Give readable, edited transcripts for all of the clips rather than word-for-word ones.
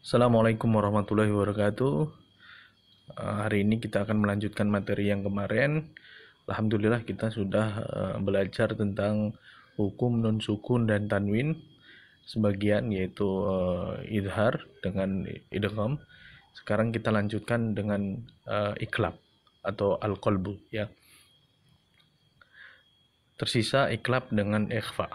Assalamualaikum warahmatullahi wabarakatuh. Hari ini kita akan melanjutkan materi yang kemarin. Alhamdulillah kita sudah belajar tentang hukum nun sukun dan tanwin sebagian, yaitu idhar dengan idgham. Sekarang kita lanjutkan dengan iklab atau al-qalbu ya. Tersisa iklab dengan ikhfa.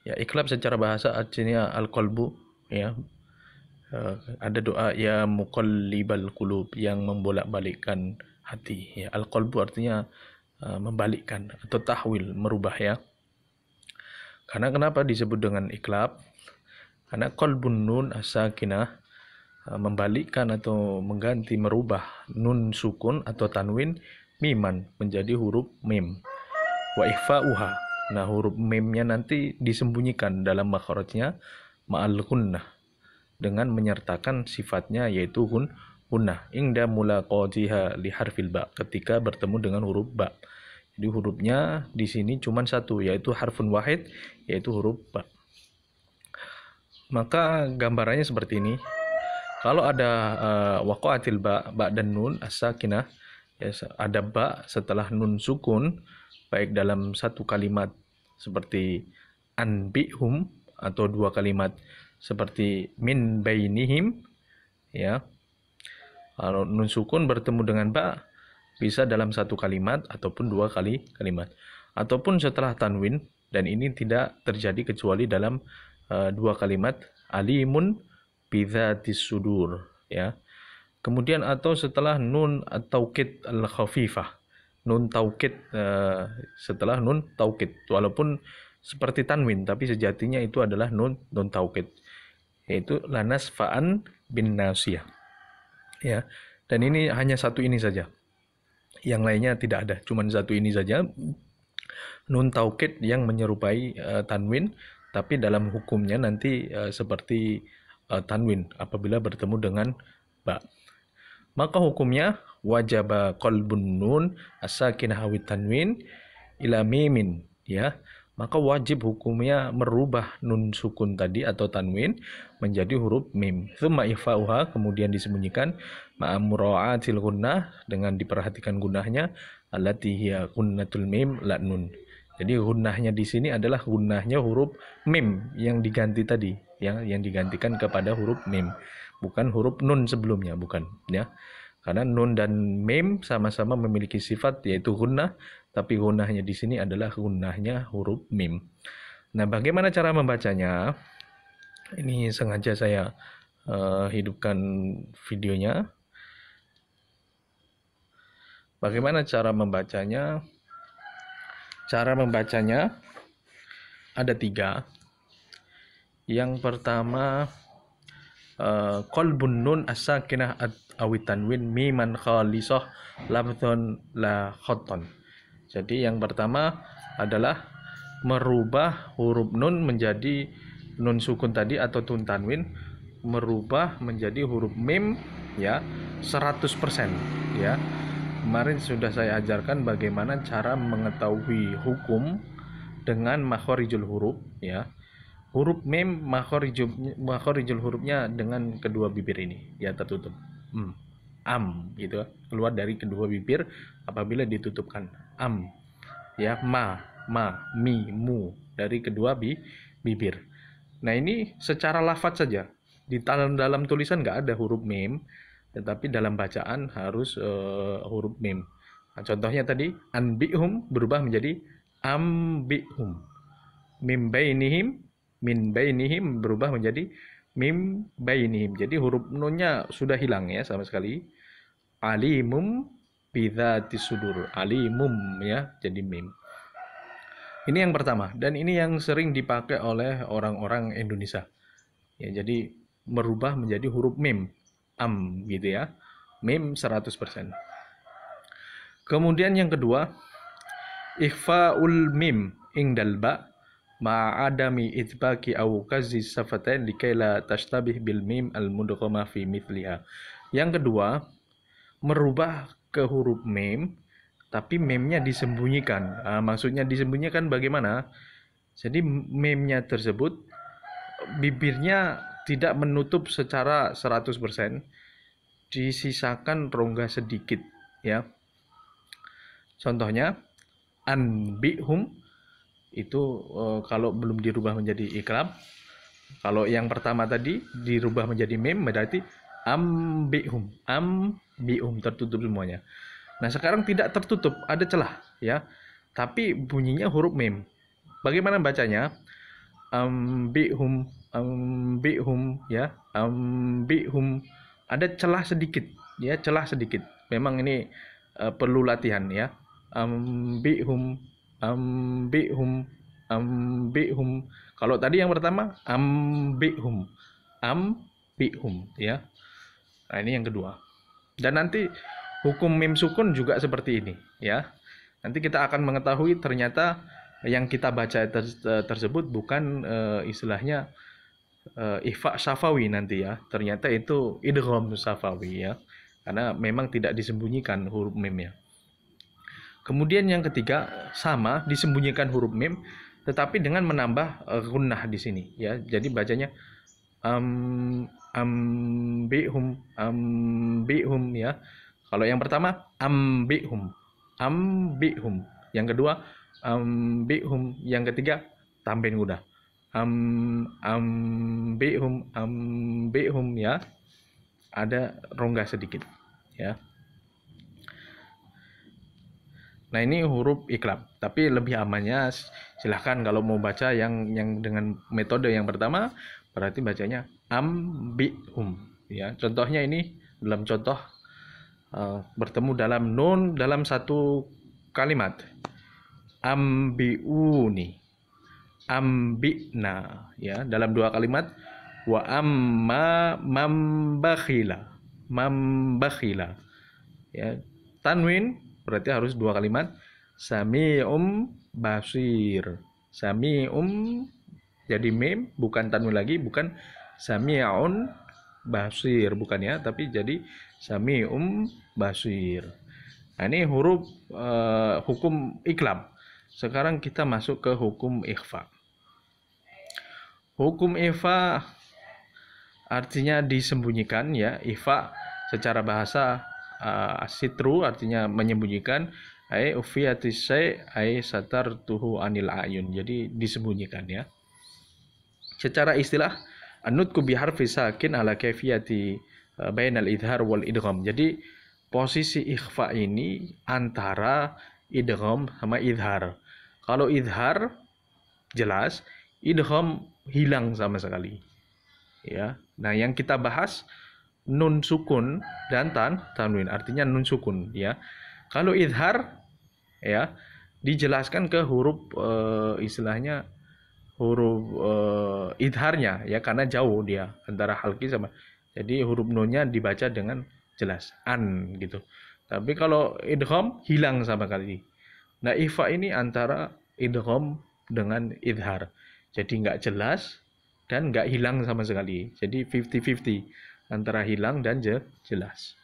Ya, iklab secara bahasa artinya al-qalbu ya. Ada doa ya muqallibal qulub yang membolak-balikkan hati ya. Al-qalbu artinya membalikkan atau tahwil, merubah ya. Karena kenapa disebut dengan iklab? Karena qalbun nun as-sakinah, membalikkan atau mengganti, merubah nun sukun atau tanwin miman menjadi huruf mim. Wa ikhfa'uha. Nah, huruf mimnya nanti disembunyikan dalam makhrajnya ma'al gunnah, dengan menyertakan sifatnya yaitu gunnah ingda mulaqatiha li harfil ba, ketika bertemu dengan huruf ba. Jadi hurufnya di sini cuma satu, yaitu harfun wahid, yaitu huruf ba. Maka gambarannya seperti ini. Kalau ada waqa'atil ba dan nun as-sakinah, ya, ada ba setelah nun sukun, baik dalam satu kalimat seperti anbihum atau dua kalimat seperti min bainihim ya. Kalau nun sukun bertemu dengan ba bisa dalam satu kalimat ataupun dua kalimat, ataupun setelah tanwin, dan ini tidak terjadi kecuali dalam dua kalimat, alimun bidzatis sudur ya. Kemudian atau setelah nun at-taukid al-khafifah, nun taukid setelah nun taukid, walaupun seperti tanwin tapi sejatinya itu adalah nun taukid, yaitu lanas fa'an bin nasiyah ya. Dan ini hanya satu ini saja, yang lainnya tidak ada, cuma satu ini saja, nun taukid yang menyerupai tanwin, tapi dalam hukumnya nanti seperti tanwin apabila bertemu dengan ba. Maka hukumnya wajaba qalbun nun as-sakinah awit tanwin ila mimin ya. Maka wajib hukumnya merubah nun sukun tadi atau tanwin menjadi huruf mim. Tsumma ikhfa'uha, kemudian disembunyikan ma'amura'atil gunnah, dengan diperhatikan gunnahnya, allati hiya gunnatul mim la nun. Jadi gunnahnya di sini adalah gunnahnya huruf mim yang diganti tadi ya, yang digantikan kepada huruf mim, bukan huruf nun sebelumnya, bukan ya. Karena nun dan mim sama-sama memiliki sifat yaitu gunnah, tapi gunnahnya di sini adalah gunnahnya huruf mim. Nah, bagaimana cara membacanya? Ini sengaja saya hidupkan videonya. Bagaimana cara membacanya? Cara membacanya ada tiga. Yang pertama, qalbun nun as-sakinah awit tanwin miman khalisah lafdzon la khotton. Jadi yang pertama adalah merubah huruf nun menjadi nun sukun tadi atau tun tanwin, merubah menjadi huruf mim ya, 100% ya. Kemarin sudah saya ajarkan bagaimana cara mengetahui hukum dengan makhorijul huruf ya. Huruf mim makhorijul hurufnya dengan kedua bibir ini ya, tertutup. Am gitu, keluar dari kedua bibir apabila ditutupkan. Am ya, ma, mi, mu, dari kedua bibir. Nah, ini secara lafaz saja. Di dalam tulisan nggak ada huruf mim, tetapi dalam bacaan harus huruf mim. Nah, contohnya tadi anbihum berubah menjadi ambihum. Mim bainihim, min bainihim berubah menjadi mim bainihim. Jadi huruf nunnya sudah hilang ya sama sekali. Alimum bidzatis sudur. Alimum ya, jadi mim. Ini yang pertama, dan ini yang sering dipakai oleh orang-orang Indonesia. Ya, jadi merubah menjadi huruf mim, am gitu ya. Mim 100%. Kemudian yang kedua, ikhfa'ul mim ingdal ba ma'adami itsbaki aw kazi safatain likaila tashtabih bil mim al mudghama fi mithliha. Yang kedua, merubah ke huruf mim tapi meme-nya disembunyikan. Nah, maksudnya disembunyikan bagaimana? Jadi meme-nya tersebut bibirnya tidak menutup secara 100%, disisakan rongga sedikit ya. Contohnya anbihum itu kalau belum dirubah menjadi iklab. Kalau yang pertama tadi dirubah menjadi mim berarti ambihum. Ambihum tertutup semuanya. Nah, sekarang tidak tertutup, ada celah ya. Tapi bunyinya huruf mim. Bagaimana bacanya? Ambihum, ambihum ya. Ambihum. Ada celah sedikit ya, celah sedikit. Memang ini perlu latihan ya. Ambihum, ambihum, ambihum. Kalau tadi yang pertama ambihum, ambihum ya. Nah, ini yang kedua. Dan nanti hukum mim sukun juga seperti ini ya. Nanti kita akan mengetahui ternyata yang kita baca tersebut bukan istilahnya ikhfa syafawi nanti ya. Ternyata itu idgham syafawi ya. Karena memang tidak disembunyikan huruf mimnya. Kemudian yang ketiga sama disembunyikan huruf mim tetapi dengan menambah gunnah di sini ya. Jadi bacanya ambihum, ambihum ya. Kalau yang pertama ambihum, ambihum. Yang kedua ambihum, yang ketiga tambahin udah. Ambihum, ambihum ya. Ada rongga sedikit ya. Nah, ini huruf iklab, tapi lebih amannya silahkan kalau mau baca yang dengan metode yang pertama berarti bacanya ambihum ya. Contohnya ini dalam contoh bertemu dalam nun dalam satu kalimat. Ambiuni, ambina ya, dalam dua kalimat. Wa amma mambakhila, mambakhila ya. Tanwin berarti harus dua kalimat. Sami'um basir, sami'um jadi mim, bukan tanwin lagi, bukan sami'un basir, bukan ya, tapi jadi sami'um basir. Nah, ini huruf hukum iklab. Sekarang kita masuk ke hukum ikhfa. Hukum ikhfa artinya disembunyikan ya. Ikhfa secara bahasa sitru artinya menyembunyikan. Ai ufiyatis syai ai satartuhu anil ayun. Jadi disembunyikan ya. Secara istilah an-nutqu bi harfi sakin ala kaifiyati bainal idhar wal idgham. Jadi posisi ikhfa ini antara idgham sama idhar. Kalau idhar jelas, idgham hilang sama sekali. Ya. Nah, yang kita bahas nun sukun dan tanwin, artinya nun sukun ya. Kalau idhar ya dijelaskan ke huruf istilahnya huruf idharnya ya, karena jauh dia antara halki sama. Jadi huruf nunnya dibaca dengan jelas an gitu. Tapi kalau idgham hilang sama sekali. Nah, ikhfa ini antara idgham dengan idhar. Jadi nggak jelas dan nggak hilang sama sekali. Jadi 50-50 antara hilang dan jelas.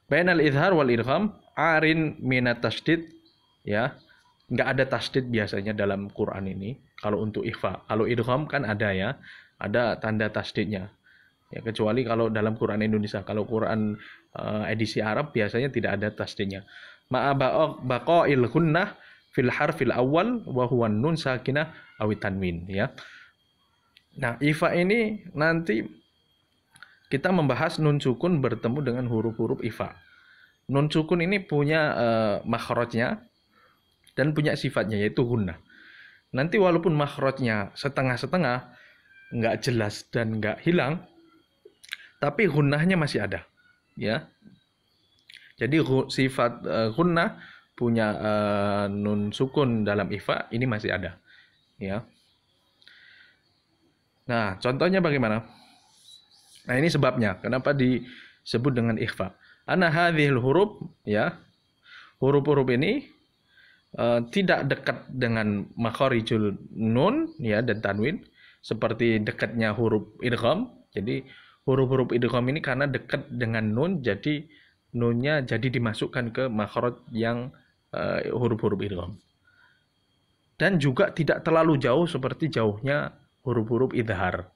Bainal idhar wal idgham arin minat tasdid ya. Nggak ada tasdid biasanya dalam Quran ini kalau untuk ikhfa. Kalau idgham kan ada ya, ada tanda tasdidnya. Ya, kecuali kalau dalam Quran Indonesia. Kalau Quran edisi Arab biasanya tidak ada tasdidnya. Ma'a baqa'il gunnah fil harfil awal wa huwa nun sakinah awit tanwin ya. Nah, ikhfa ini nanti kita membahas nun sukun bertemu dengan huruf-huruf ikhfa. Nun sukun ini punya makhrajnya dan punya sifatnya yaitu gunnah. Nanti walaupun makhrajnya setengah-setengah, nggak jelas dan nggak hilang, tapi gunnahnya masih ada ya. Jadi sifat gunnah punya nun sukun dalam ikhfa ini masih ada ya. Nah, contohnya bagaimana? Nah, ini sebabnya kenapa disebut dengan ikhfa. Ana hadhil huruf ya. Huruf-huruf ini tidak dekat dengan makharijul nun ya dan tanwin seperti dekatnya huruf idgham. Jadi huruf-huruf idgham ini karena dekat dengan nun, jadi nunnya jadi dimasukkan ke makhraj yang huruf-huruf idgham. dan juga tidak terlalu jauh seperti jauhnya huruf-huruf idhar.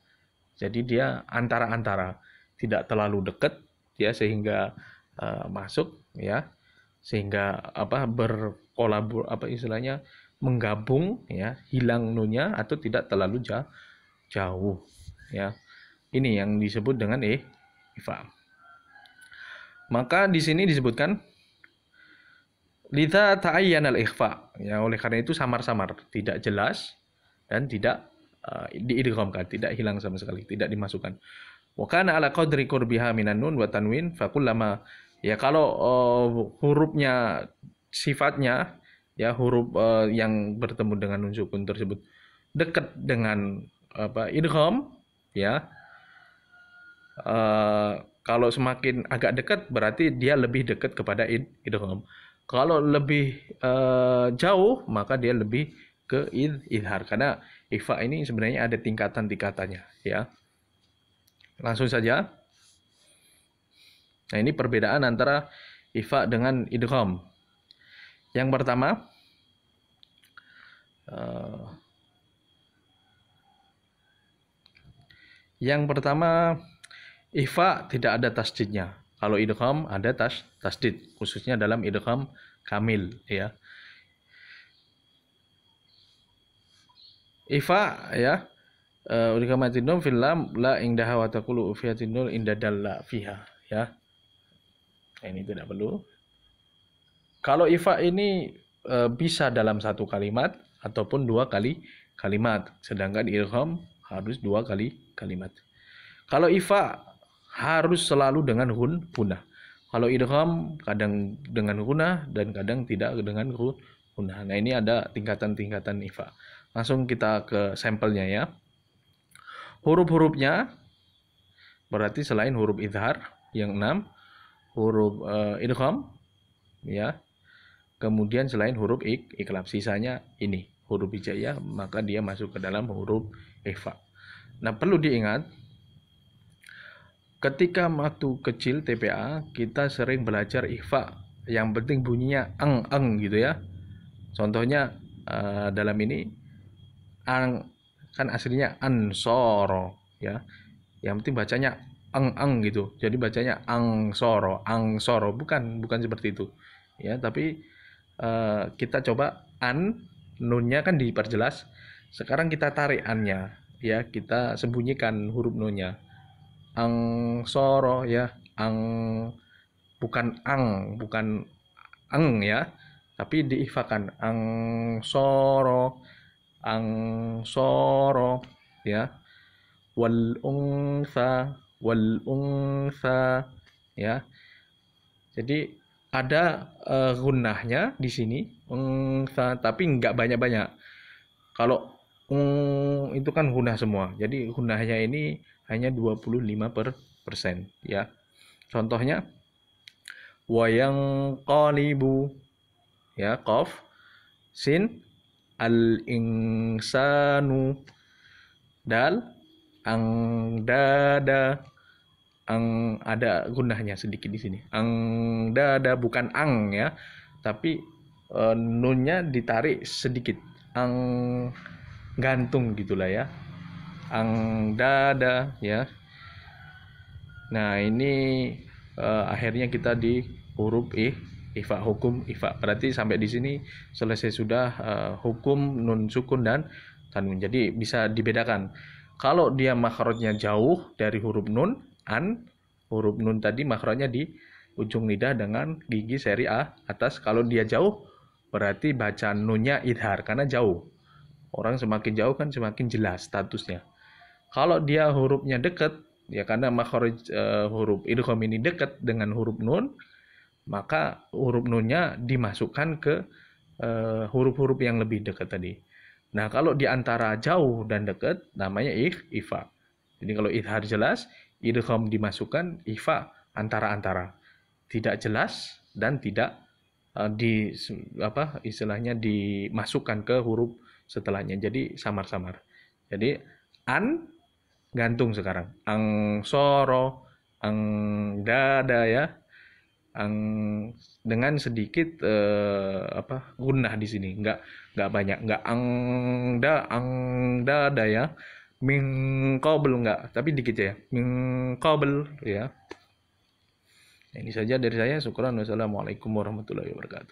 Jadi dia antara-antara, tidak terlalu dekat ya sehingga masuk ya, sehingga berkolabor istilahnya menggabung ya, hilang nunnya atau tidak terlalu jauh ya. Ini yang disebut dengan ifa. Maka di sini disebutkan lidza ta'ayyana al-ikhfa. Ya, oleh karena itu samar-samar, tidak jelas dan tidak diidghamkan, tidak hilang sama sekali, tidak dimasukkan. Wa kana ala qadri qurbiha minan nun wa tanwin fa kullama, ya kalau hurufnya sifatnya ya huruf yang bertemu dengan nun sukun tersebut dekat dengan idgham ya, kalau semakin agak dekat berarti dia lebih dekat kepada idgham. Kalau lebih jauh maka dia lebih ke idhar, karena ikhfa ini sebenarnya ada tingkatan-tingkatannya ya. Langsung saja. Nah, ini perbedaan antara ikhfa dengan idgham. Yang pertama ikhfa tidak ada tasdidnya. Kalau idgham ada tasdid, khususnya dalam idgham kamil ya. Ikhfa ya, udghamatin nun fil lam la indaha wa taqulu ufiyatin nun inda dalla fiha ya. Nah, ini tidak perlu. Kalau ikhfa ini bisa dalam satu kalimat ataupun dua kali kalimat, sedangkan idgham harus dua kali kalimat. Kalau ikhfa harus selalu dengan gunnah. Kalau idgham kadang dengan gunnah dan kadang tidak dengan gunnah. Nah, ini ada tingkatan-tingkatan ikhfa. Langsung kita ke sampelnya ya. Huruf-hurufnya berarti selain huruf idhar yang 6, huruf idgham ya. Kemudian selain huruf iklab, sisanya ini huruf hijaiyah, maka dia masuk ke dalam huruf ikhfa. Nah, perlu diingat ketika waktu kecil TPA kita sering belajar ikhfa, yang penting bunyinya ang gitu ya. Contohnya dalam ini ang kan aslinya ansoro ya. Yang penting bacanya ang gitu. Jadi bacanya angsoro, bukan seperti itu. Ya, tapi kita coba nunnya kan diperjelas. Sekarang kita tarik annya ya, kita sembunyikan huruf nunnya. Angsoro ya, bukan ang ya, tapi diikhfakan angsoro ya. Wal unsa ya. Jadi ada gunnahnya di sini unsa, tapi nggak banyak-banyak. Kalau itu kan gunnah semua. Jadi gunnahnya ini hanya 25% ya. Contohnya wayang qalibu ya, qaf, sin, al insanu, dal, dada, ada gunnahnya sedikit di sini. Dada bukan ang ya, tapi nunnya ditarik sedikit. Gantung gitulah ya. Dada ya. Nah, ini akhirnya kita di huruf ikhfa, hukum ikhfa. Berarti sampai di sini selesai sudah hukum nun sukun dan tanwin. Jadi bisa dibedakan. Kalau dia makhrajnya jauh dari huruf nun, huruf nun tadi makhrajnya di ujung lidah dengan gigi seri A atas. Kalau dia jauh berarti baca nunnya idhar karena jauh. Orang semakin jauh kan semakin jelas statusnya. Kalau dia hurufnya dekat, ya karena makhraj huruf idgham ini dekat dengan huruf nun, maka huruf nunnya dimasukkan ke huruf-huruf yang lebih dekat tadi. Nah, kalau di antara jauh dan dekat namanya ikhfa. Jadi kalau idhar jelas, idgham dimasukkan, ikhfa antara-antara. Tidak jelas dan tidak istilahnya dimasukkan ke huruf setelahnya. Jadi samar-samar. Jadi gantung sekarang. Angsoro, dada ya. dengan sedikit gunnah di sini, nggak banyak, nggak angda ada ya, min qabl nggak, tapi dikit ya, min qabl ya. Ini saja dari saya. Syukran. Wassalamualaikum warahmatullahi wabarakatuh.